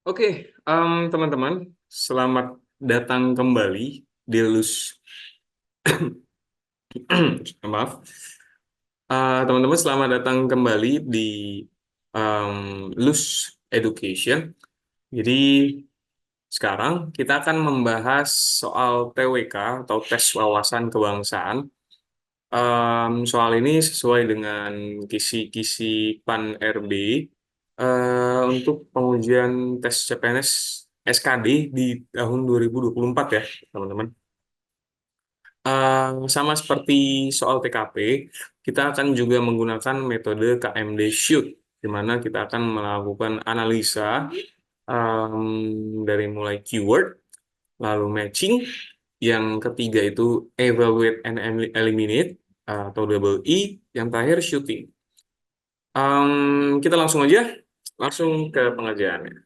Oke, teman-teman, selamat datang kembali di maaf, teman-teman, selamat datang kembali di Lus Education. Jadi sekarang kita akan membahas soal TWK atau tes wawasan kebangsaan. Soal ini sesuai dengan kisi-kisi PAN RB untuk pengujian tes CPNS SKD di tahun 2024 ya, teman-teman. Sama seperti soal TKP, kita akan juga menggunakan metode KMD Shoot, di mana kita akan melakukan analisa dari mulai keyword, lalu matching, yang ketiga itu evaluate and eliminate atau double E, yang terakhir shooting. Kita langsung ke pengerjaannya.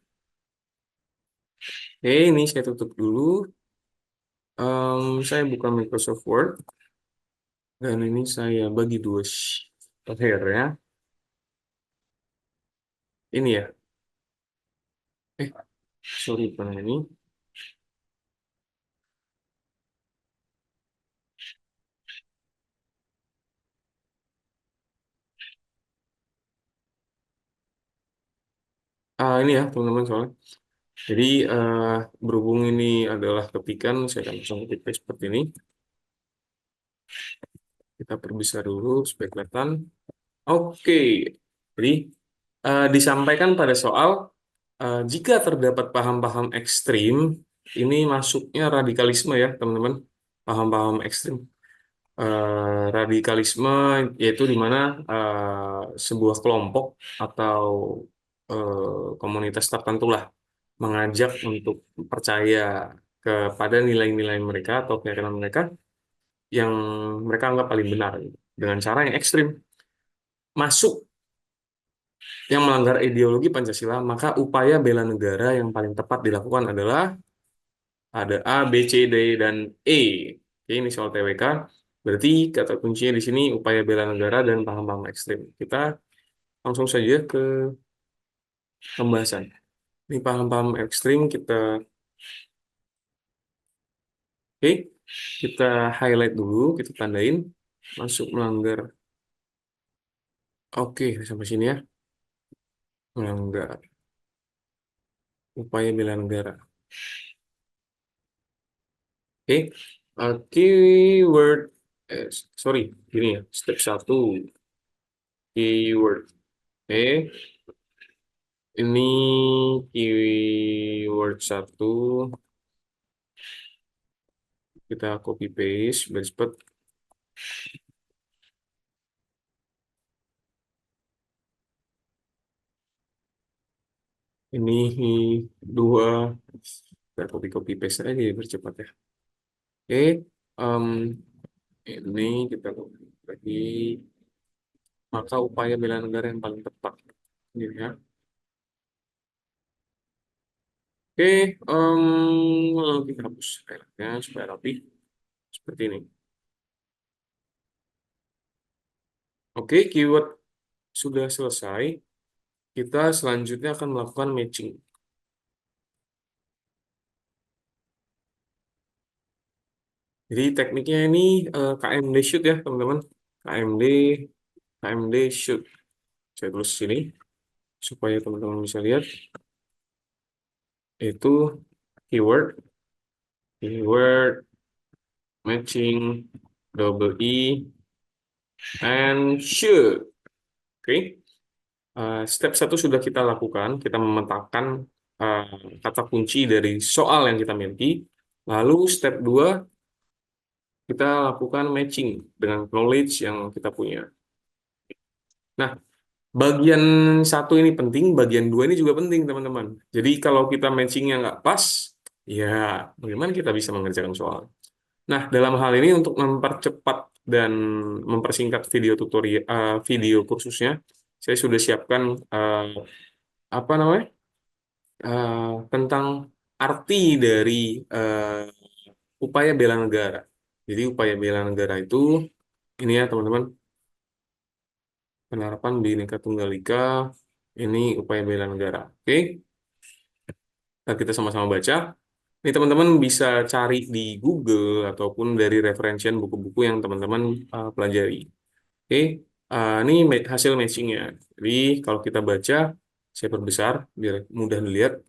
Oke, ini saya tutup dulu. Saya buka Microsoft Word dan ini saya bagi dua sheet ya. Ini ya. Eh, sorry, bukan ini. Ini ya, teman-teman, soalnya. Jadi, berhubung ini adalah ketikan, saya akan langsung copy seperti ini. Kita perbesar dulu supaya kelihatan. Oke, jadi disampaikan pada soal jika terdapat paham-paham ekstrim, ini masuknya radikalisme ya teman-teman, paham-paham ekstrim. Radikalisme yaitu di mana sebuah kelompok atau komunitas tertentu lah mengajak untuk percaya kepada nilai-nilai mereka atau keyakinan mereka yang mereka anggap paling benar gitu, dengan cara yang ekstrim. Masuk yang melanggar ideologi Pancasila, maka upaya bela negara yang paling tepat dilakukan adalah ada A, B, C, D, dan E. Oke, ini soal TWK. Berarti kata kuncinya di sini upaya bela negara dan paham-paham ekstrim. Kita langsung saja ke pembahasan. Ini paham-paham ekstrim oke, kita highlight dulu, kita tandain masuk melanggar. Oke, sampai sini ya. Melanggar upaya bela negara. Oke, keyword, sorry, gini ya, step 1, keyword. Oke, ini keyword 1, kita copy paste, biar cepet. Ini 2, kita copy paste aja biar cepat ya. Oke, em, ini kita copy lagi, maka upaya bela negara yang paling tepat. Ini ya. Oke, lalu kita hapus highlightnya supaya rapi seperti ini. Oke, keyword sudah selesai. Kita selanjutnya akan melakukan matching. Jadi tekniknya ini KMD shoot ya teman-teman. KMD, KMD shoot. Saya tulis sini supaya teman-teman bisa lihat. Itu keyword, keyword, matching, double E, and shoot. Oke. Step 1 sudah kita lakukan. Kita memetakan kata kunci dari soal yang kita miliki. Lalu step 2 kita lakukan matching dengan knowledge yang kita punya. Nah, bagian 1 ini penting, bagian 2 ini juga penting, teman-teman. Jadi kalau kita matchingnya nggak pas, ya bagaimana kita bisa mengerjakan soal? Nah, dalam hal ini untuk mempercepat dan mempersingkat video tutorial, video kursusnya, saya sudah siapkan apa namanya? Tentang arti dari upaya bela negara. Jadi upaya bela negara itu ini ya teman-teman, penerapan Bhinneka Tunggal Ika, ini upaya bela negara. Oke. Nah, kita sama-sama baca. Ini teman-teman bisa cari di Google ataupun dari referensian buku-buku yang teman-teman pelajari. Oke, ini hasil matchingnya. Jadi kalau kita baca, saya perbesar biar mudah dilihat.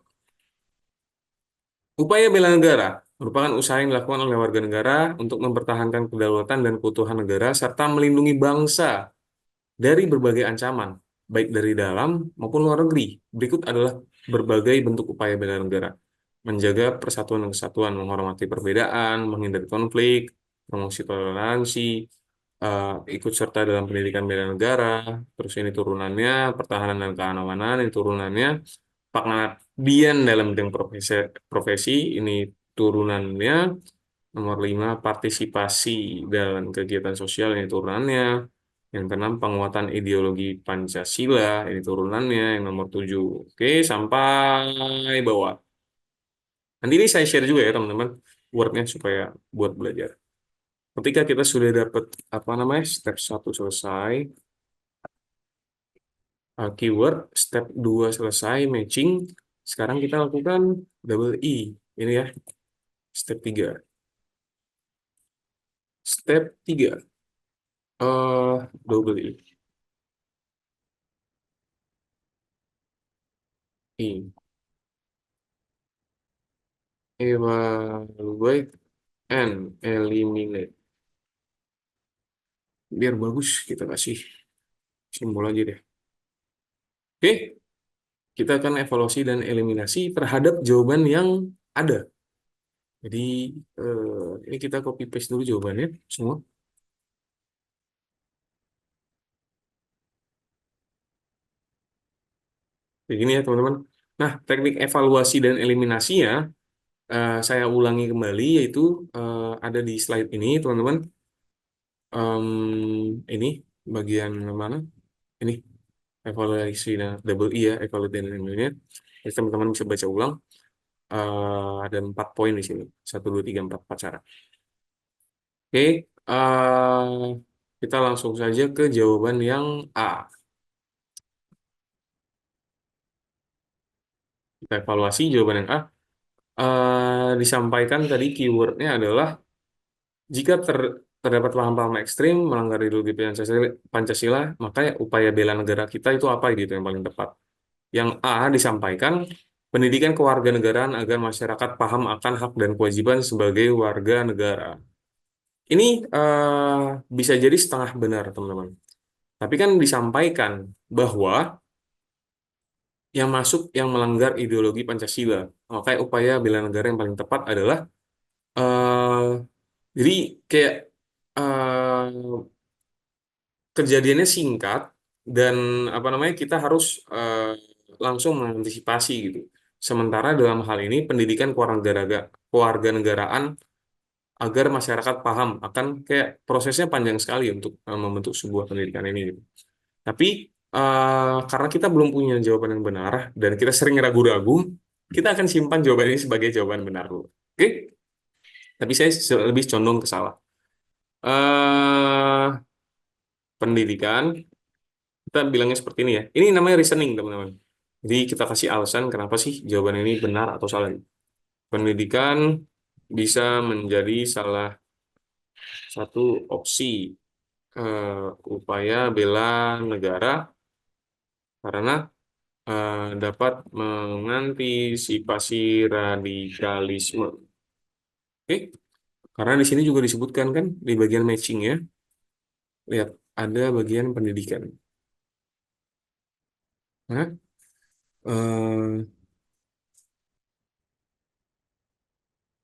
Upaya bela negara merupakan usaha yang dilakukan oleh warga negara untuk mempertahankan kedaulatan dan keutuhan negara serta melindungi bangsa dari berbagai ancaman, baik dari dalam maupun luar negeri. Berikut adalah berbagai bentuk upaya bela negara. Menjaga persatuan dan kesatuan, menghormati perbedaan, menghindari konflik, promosi toleransi, ikut serta dalam pendidikan bela negara, terus ini turunannya, pertahanan dan keamanan, ini turunannya, pengabdian dalam bidang profesi, ini turunannya, nomor 5, partisipasi dalam kegiatan sosial, ini turunannya. Yang keenam, penguatan ideologi Pancasila, ini turunannya. Yang nomor 7. Oke, sampai bawah. Nanti ini saya share juga ya teman-teman, wordnya supaya buat belajar. Ketika kita sudah dapat apa namanya step 1 selesai, keyword, step 2 selesai, matching, sekarang kita lakukan double E. Ini ya, step 3. Step 3. Double E. E. Evaluate and eliminate. Biar bagus kita kasih simbol aja deh. Oke, kita akan evaluasi dan eliminasi terhadap jawaban yang ada. Jadi ini kita copy paste dulu jawabannya semua. Begini ya teman-teman. Nah, teknik evaluasi dan eliminasinya saya ulangi kembali yaitu ada di slide ini teman-teman. Ini bagian mana? Ini evaluasi dan double E ya, evaluasi dan eliminasinya. Jadi teman-teman bisa baca ulang. Ada 4 poin di sini. 1, 2, 3, 4 cara. Oke, kita langsung saja ke jawaban yang A. Kita evaluasi jawaban yang A. Disampaikan tadi keywordnya adalah jika terdapat paham-paham ekstrim melanggar ideologi Pancasila, maka upaya bela negara kita itu apa gitu yang paling tepat. Yang A disampaikan pendidikan kewarganegaraan agar masyarakat paham akan hak dan kewajiban sebagai warga negara. Ini bisa jadi setengah benar, teman-teman. Tapi kan disampaikan bahwa yang masuk yang melanggar ideologi Pancasila. Makanya upaya bela negara yang paling tepat adalah eh jadi kayak eh kejadiannya singkat dan apa namanya kita harus langsung mengantisipasi gitu. Sementara dalam hal ini pendidikan kewarganegaraan agar masyarakat paham akan kayak prosesnya panjang sekali untuk membentuk sebuah pendidikan ini gitu. Tapi karena kita belum punya jawaban yang benar dan kita sering ragu-ragu, kita akan simpan jawaban ini sebagai jawaban benar dulu. Oke? Tapi saya lebih condong ke salah. eh Pendidikan, kita bilangnya seperti ini ya. Ini namanya reasoning, teman-teman. Jadi kita kasih alasan kenapa sih jawaban ini benar atau salah. Pendidikan bisa menjadi salah satu opsi upaya bela negara karena dapat mengantisipasi radikalisme. Oke, karena di sini juga disebutkan kan di bagian matching ya. Lihat, ada bagian pendidikan. Nah, eh,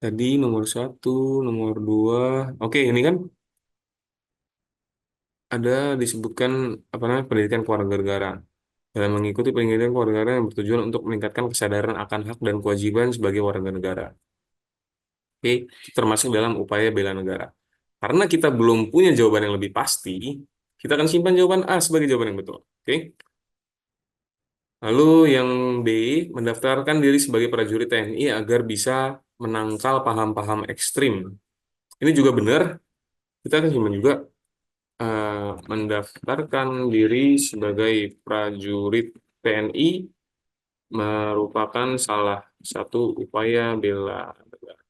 tadi nomor 1, nomor 2. Oke, ini kan ada disebutkan apa namanya pendidikan kewarganegaraan. Dalam mengikuti pendidikan kewarganegaraan yang bertujuan untuk meningkatkan kesadaran akan hak dan kewajiban sebagai warga negara. Oke, termasuk dalam upaya bela negara. Karena kita belum punya jawaban yang lebih pasti, kita akan simpan jawaban A sebagai jawaban yang betul. Oke. Lalu yang B, mendaftarkan diri sebagai prajurit TNI agar bisa menangkal paham-paham ekstrim. Ini juga benar, kita akan simpan juga mendaftarkan diri sebagai prajurit TNI merupakan salah satu upaya bela negara.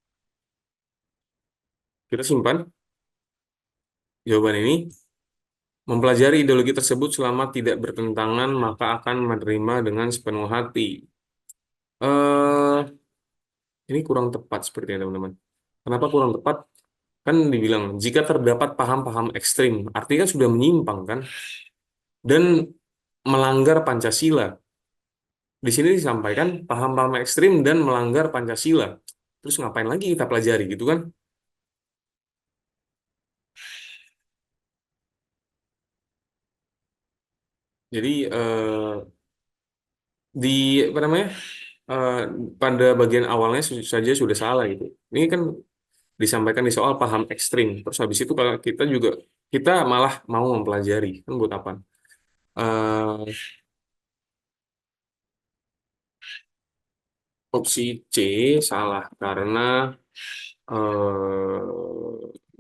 Kita simpan jawaban ini. Mempelajari ideologi tersebut selama tidak bertentangan, maka akan menerima dengan sepenuh hati. eh ini kurang tepat sepertinya, teman-teman. Kenapa kurang tepat? Kan dibilang, jika terdapat paham-paham ekstrim, artinya kan sudah menyimpang, kan? Dan melanggar Pancasila. Di sini disampaikan paham-paham ekstrim dan melanggar Pancasila. Terus ngapain lagi kita pelajari, gitu kan? Jadi, di apa namanya? eh, pada bagian awalnya saja sudah salah gitu. Ini kan disampaikan di soal paham ekstrim. Terus habis itu kalau kita juga kita malah mau mempelajari, kan buat apa? Eh, opsi C salah karena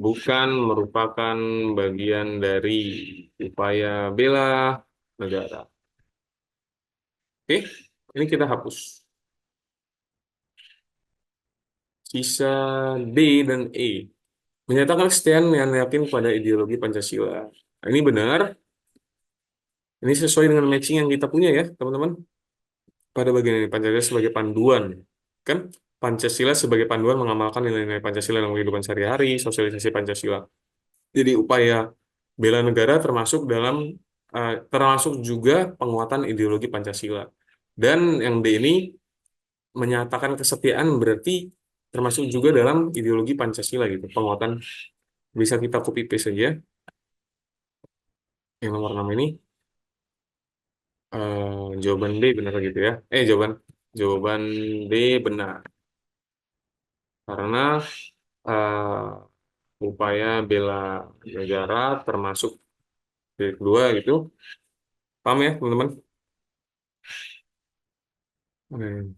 bukan merupakan bagian dari upaya bela negara. Oke, ini kita hapus. Sisa D dan E. Menyatakan kesetiaan yang yakin pada ideologi Pancasila. Nah, ini benar. Ini sesuai dengan matching yang kita punya ya, teman-teman. Pada bagian ini, Pancasila sebagai panduan. Kan Pancasila sebagai panduan mengamalkan nilai-nilai Pancasila dalam kehidupan sehari-hari, sosialisasi Pancasila. Jadi upaya bela negara termasuk juga penguatan ideologi Pancasila. Dan yang D ini menyatakan kesetiaan berarti termasuk juga dalam ideologi Pancasila gitu. Penguatan bisa kita copy paste saja yang nomor 6 ini. Jawaban D benar gitu ya. Jawaban D benar karena upaya bela negara termasuk dari kedua gitu. Paham ya, teman-teman? Hmm.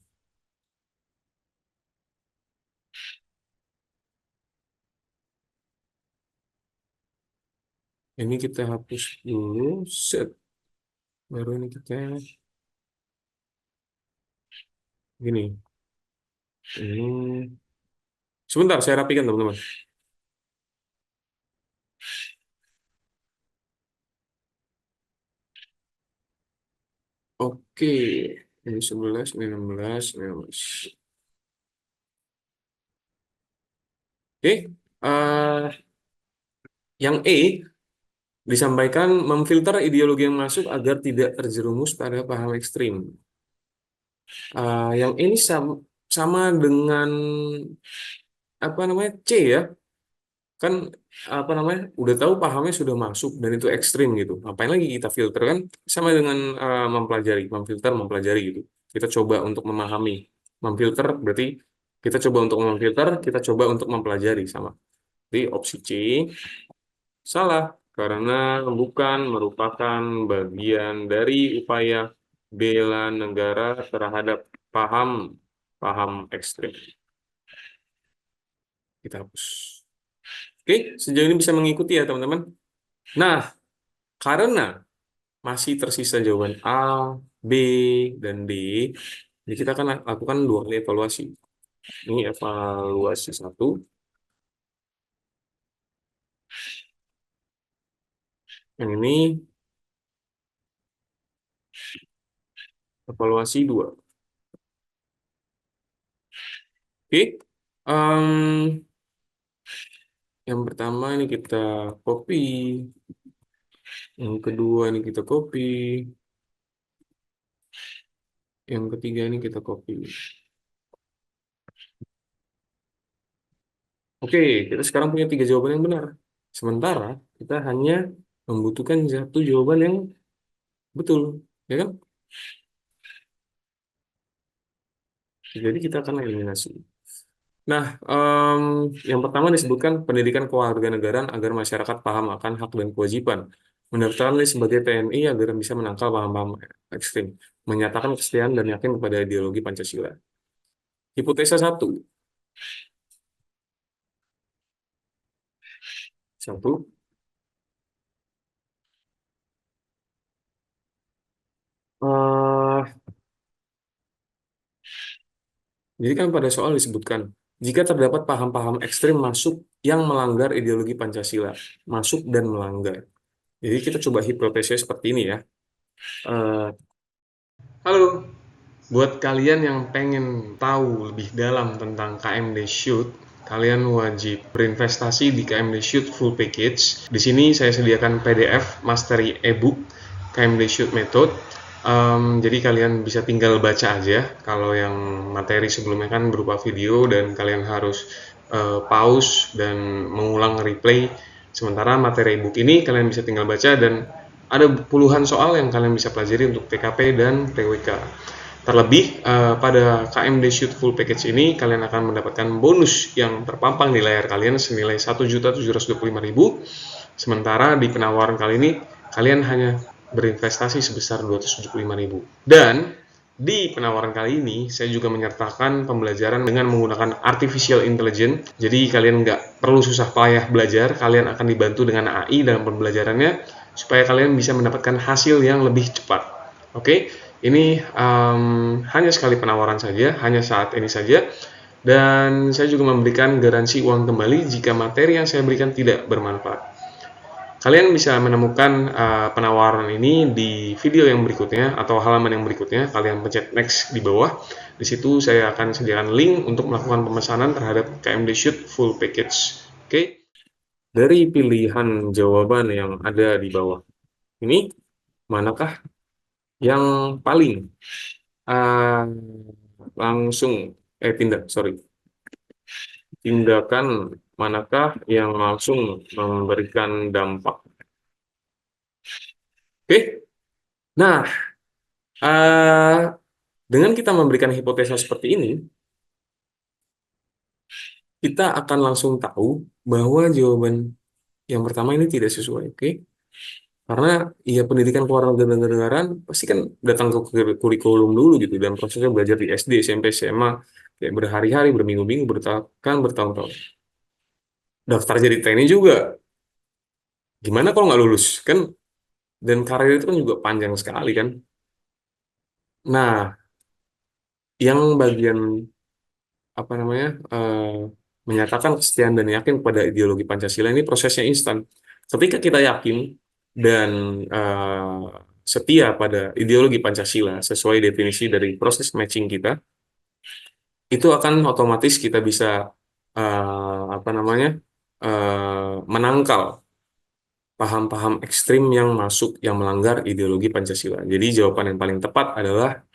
Ini kita hapus dulu, set. Baru ini kita gini. Ini sebentar saya rapikan, teman-teman. Oke, ini 11, ini 16, ini 16. Oke, yang E disampaikan memfilter ideologi yang masuk agar tidak terjerumus pada paham ekstrim. Yang ini sama dengan apa namanya C ya, kan apa namanya udah tahu pahamnya sudah masuk dan itu ekstrim gitu. Ngapain lagi kita filter kan? Sama dengan memfilter, mempelajari gitu. Kita coba untuk memahami, memfilter berarti kita coba untuk memfilter, kita coba untuk mempelajari sama. Jadi opsi C salah karena bukan merupakan bagian dari upaya bela negara terhadap paham paham ekstrim. Kita hapus. Oke, sejauh ini bisa mengikuti ya teman-teman. Nah, karena masih tersisa jawaban A, B, dan D, jadi kita akan lakukan dua kali evaluasi. Ini evaluasi satu, yang ini evaluasi dua. Oke, Em, yang pertama ini kita copy, yang kedua ini kita copy, yang ketiga ini kita copy. Oke, kita sekarang punya tiga jawaban yang benar. Sementara kita hanya membutuhkan satu jawaban yang betul, ya kan? Jadi kita akan eliminasi. Nah, yang pertama disebutkan pendidikan kewarganegaraan agar masyarakat paham akan hak dan kewajiban. Mendaftarkan diri sebagai TNI agar bisa menangkal paham-paham ekstrim. Menyatakan kesetiaan dan yakin kepada ideologi Pancasila. Hipotesa satu. Satu, Jadi kan pada soal disebutkan, jika terdapat paham-paham ekstrim masuk yang melanggar ideologi Pancasila, masuk dan melanggar. Jadi kita coba hipotesis seperti ini ya. Eh, Halo, buat kalian yang pengen tahu lebih dalam tentang KMD Shoot, kalian wajib berinvestasi di KMD Shoot Full Package. Di sini saya sediakan PDF Mastery Ebook KMD Shoot Method. Jadi kalian bisa tinggal baca aja. Kalau yang materi sebelumnya kan berupa video dan kalian harus pause dan mengulang replay. Sementara materi ebook ini kalian bisa tinggal baca dan ada puluhan soal yang kalian bisa pelajari untuk TKP dan TWK. Terlebih pada KMD Shoot Full Package ini kalian akan mendapatkan bonus yang terpampang di layar kalian senilai 1.725.000. Sementara di penawaran kali ini kalian hanya berinvestasi sebesar 275.000. Dan di penawaran kali ini saya juga menyertakan pembelajaran dengan menggunakan artificial intelligence. Jadi kalian nggak perlu susah payah belajar, kalian akan dibantu dengan AI dalam pembelajarannya supaya kalian bisa mendapatkan hasil yang lebih cepat. Oke, ini hanya sekali penawaran saja, hanya saat ini saja. Dan saya juga memberikan garansi uang kembali jika materi yang saya berikan tidak bermanfaat. Kalian bisa menemukan penawaran ini di video yang berikutnya atau halaman yang berikutnya. Kalian pencet next di bawah. Di situ saya akan sediakan link untuk melakukan pemesanan terhadap KMD Shoot Full Package. Oke. Dari pilihan jawaban yang ada di bawah ini, manakah yang paling langsung tindakan manakah yang langsung memberikan dampak? Oke, nah dengan kita memberikan hipotesa seperti ini, kita akan langsung tahu bahwa jawaban yang pertama ini tidak sesuai, oke? Karena ya pendidikan kewarganegaraan pasti kan datang ke kurikulum dulu gitu, dan prosesnya belajar di SD, SMP, SMA, kayak berhari-hari, berminggu-minggu, bertahun-tahun. Daftar jadi TNI juga, gimana kalau nggak lulus? Kan, dan karir itu kan juga panjang sekali kan. Nah, yang bagian apa namanya menyatakan kesetiaan dan yakin pada ideologi Pancasila ini prosesnya instan. Ketika kita yakin dan setia pada ideologi Pancasila sesuai definisi dari proses matching kita, itu akan otomatis kita bisa menangkal paham-paham ekstrim yang masuk yang melanggar ideologi Pancasila. Jadi jawaban yang paling tepat adalah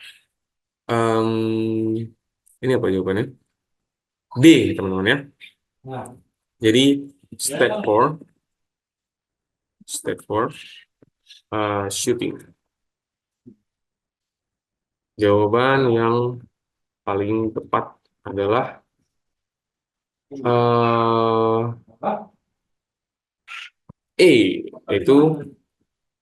ini apa jawabannya? D, teman-teman ya. Jadi step 4 shooting. Jawaban yang paling tepat adalah E,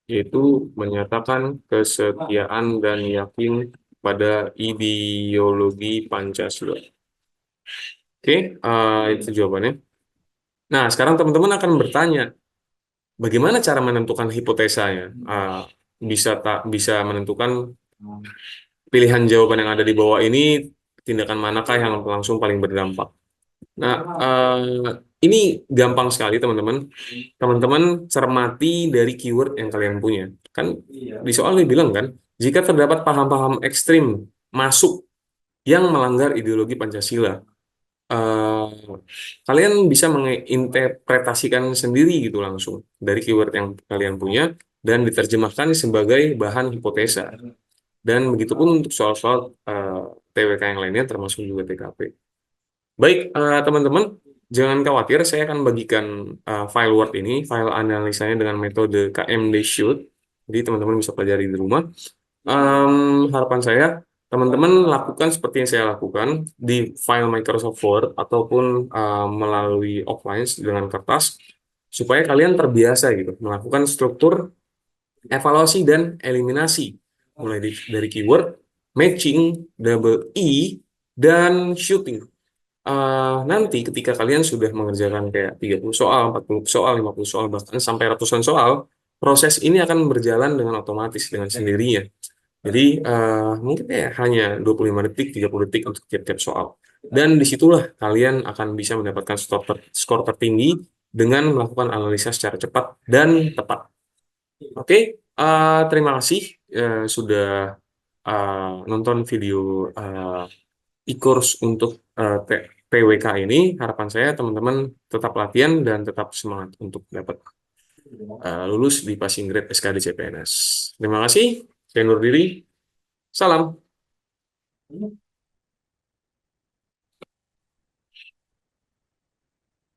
yaitu menyatakan kesetiaan dan yakin pada ideologi Pancasila. Oke, itu jawabannya. Nah, sekarang teman-teman akan bertanya, bagaimana cara menentukan hipotesanya? Bisa menentukan pilihan jawaban yang ada di bawah ini, tindakan manakah yang langsung paling berdampak? Nah, ini gampang sekali teman-teman. Teman-teman cermati dari keyword yang kalian punya. Kan di soal ini bilang kan, jika terdapat paham-paham ekstrim masuk yang melanggar ideologi Pancasila, kalian bisa menginterpretasikan sendiri gitu langsung dari keyword yang kalian punya dan diterjemahkan sebagai bahan hipotesa. Dan begitupun untuk soal-soal TWK yang lainnya termasuk juga TKP. Baik, teman-teman, jangan khawatir, saya akan bagikan file Word ini, file analisanya dengan metode KMD Shoot. Jadi teman-teman bisa pelajari di rumah. Harapan saya, teman-teman lakukan seperti yang saya lakukan di file Microsoft Word ataupun melalui offline dengan kertas, supaya kalian terbiasa gitu melakukan struktur evaluasi dan eliminasi mulai dari keyword, matching, double E, dan shooting. Nanti ketika kalian sudah mengerjakan kayak 30 soal, 40 soal, 50 soal, bahkan sampai ratusan soal, proses ini akan berjalan dengan otomatis, dengan sendirinya. Jadi mungkin ya hanya 25 detik, 30 detik untuk tiap-tiap soal. Dan disitulah kalian akan bisa mendapatkan skor tertinggi dengan melakukan analisa secara cepat dan tepat. Oke, terima kasih sudah nonton video e-course untuk PWK ini. Harapan saya teman-teman tetap latihan dan tetap semangat untuk dapat lulus di passing grade SKD CPNS. Terima kasih, saya Nur Diri. Salam.